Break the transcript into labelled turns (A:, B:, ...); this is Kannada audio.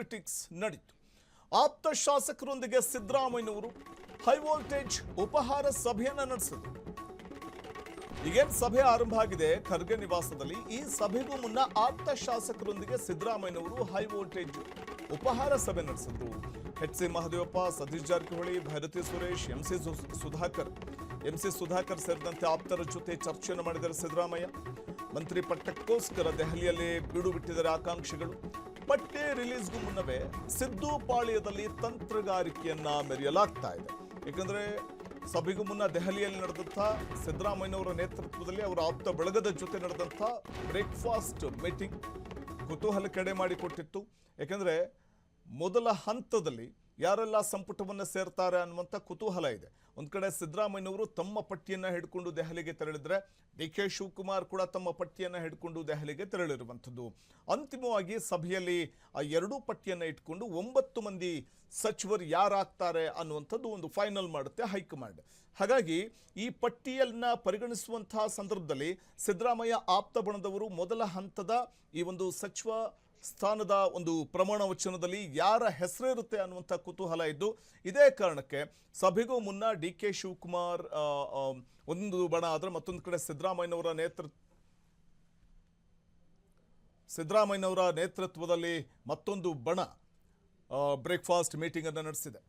A: ಪಾಲಿಟಿಕ್ಸ್ ನಡೀತು. ಆಪ್ತ ಶಾಸಕರೊಂದಿಗೆ ಸಿದ್ದರಾಮಯ್ಯನವರು ಹೈ ವೋಲ್ಟೇಜ್ ಉಪಹಾರ ಸಭೆಯನ್ನು ನಡೆಸಿದರು. ಈಗೇನು ಸಭೆ ಆರಂಭ ಆಗಿದೆ ಖರ್ಗೆ ನಿವಾಸದಲ್ಲಿ, ಈ ಸಭೆಗೂ ಮುನ್ನ ಆಪ್ತ ಶಾಸಕರೊಂದಿಗೆ ಸಿದ್ದರಾಮಯ್ಯನವರು ಹೈ ವೋಲ್ಟೇಜ್ ಉಪಹಾರ ಸಭೆ ನಡೆಸಿದ್ರು. H C Mahadevappa, Satish Jarkiholi, Byrathi Suresh, MC Sudhakar ಸೇರಿದಂತೆ ಆಪ್ತರ ಜೊತೆ ಚರ್ಚೆಯನ್ನು ಮಾಡಿದ್ದಾರೆ ಸಿದ್ದರಾಮಯ್ಯ. ಮಂತ್ರಿ ಪಟ್ಟಕ್ಕೋಸ್ಕರ ದೆಹಲಿಯಲ್ಲಿ ಬೀಡು ಬಿಟ್ಟಿದ್ದಾರೆ ಆಕಾಂಕ್ಷಿಗಳು. ಪಟ್ಟಿ ರಿಲೀಸ್ಗೂ ಮುನ್ನವೇ ಸಿದ್ದು ಪಾಳ್ಯದಲ್ಲಿ ತಂತ್ರಗಾರಿಕೆಯನ್ನ ಮೆರೆಯಲಾಗ್ತಾ ಇದೆ. ಯಾಕಂದ್ರೆ ಸಭೆಗೂ ಮುನ್ನ ದೆಹಲಿಯಲ್ಲಿ ನಡೆದಂಥ ಸಿದ್ದರಾಮಯ್ಯನವರ ನೇತೃತ್ವದಲ್ಲಿ ಅವರ ಆಪ್ತ ಬಳಗದ ಜೊತೆ ನಡೆದಂಥ ಬ್ರೇಕ್ಫಾಸ್ಟ್ ಮೀಟಿಂಗ್ ಕುತೂಹಲ ಕೆಡೆ ಮಾಡಿಕೊಟ್ಟಿತ್ತು. ಯಾಕಂದ್ರೆ ಮೊದಲ ಹಂತದಲ್ಲಿ ಯಾರೆಲ್ಲ ಸಂಪುಟವನ್ನು ಸೇರ್ತಾರೆ ಅನ್ನುವಂಥ ಕುತೂಹಲ ಇದೆ. ಒಂದು ಕಡೆ ಸಿದ್ದರಾಮಯ್ಯನವರು ತಮ್ಮ ಪಟ್ಟಿಯನ್ನು ಹಿಡ್ಕೊಂಡು ದೆಹಲಿಗೆ ತೆರಳಿದ್ರೆ, ಡಿ ಕೆ ಶಿವಕುಮಾರ್ ಕೂಡ ತಮ್ಮ ಪಟ್ಟಿಯನ್ನು ಹಿಡ್ಕೊಂಡು ದೆಹಲಿಗೆ ತೆರಳಿರುವಂಥದ್ದು. ಅಂತಿಮವಾಗಿ ಸಭೆಯಲ್ಲಿ ಆ ಎರಡೂ ಪಟ್ಟಿಯನ್ನು ಇಟ್ಕೊಂಡು 9 ಮಂದಿ ಸಚಿವರು ಯಾರಾಗ್ತಾರೆ ಅನ್ನುವಂಥದ್ದು ಒಂದು ಫೈನಲ್ ಮಾಡುತ್ತೆ ಹೈಕಮಾಂಡ್. ಹಾಗಾಗಿ ಈ ಪಟ್ಟಿಯನ್ನ ಪರಿಗಣಿಸುವಂತಹ ಸಂದರ್ಭದಲ್ಲಿ ಸಿದ್ದರಾಮಯ್ಯ ಆಪ್ತ ಬಣದವರು ಮೊದಲ ಹಂತದ ಈ ಒಂದು ಸಚಿವ ಸ್ಥಾನದ ಒಂದು ಪ್ರಮಾಣ ವಚನದಲ್ಲಿ ಯಾರ ಹೆಸರಿರುತ್ತೆ ಅನ್ನುವಂಥ ಕುತೂಹಲ ಇದ್ದು, ಇದೇ ಕಾರಣಕ್ಕೆ ಸಭೆಗೂ ಮುನ್ನ ಡಿ ಕೆ ಶಿವಕುಮಾರ್ ಒಂದು ಬಣ ಆದರೆ ಮತ್ತೊಂದು ಕಡೆ ಸಿದ್ದರಾಮಯ್ಯನವರ ನೇತೃತ್ವದಲ್ಲಿ ಮತ್ತೊಂದು ಬಣ ಬ್ರೇಕ್ಫಾಸ್ಟ್ ಮೀಟಿಂಗ್ ಅನ್ನು ನಡೆಸಿದೆ.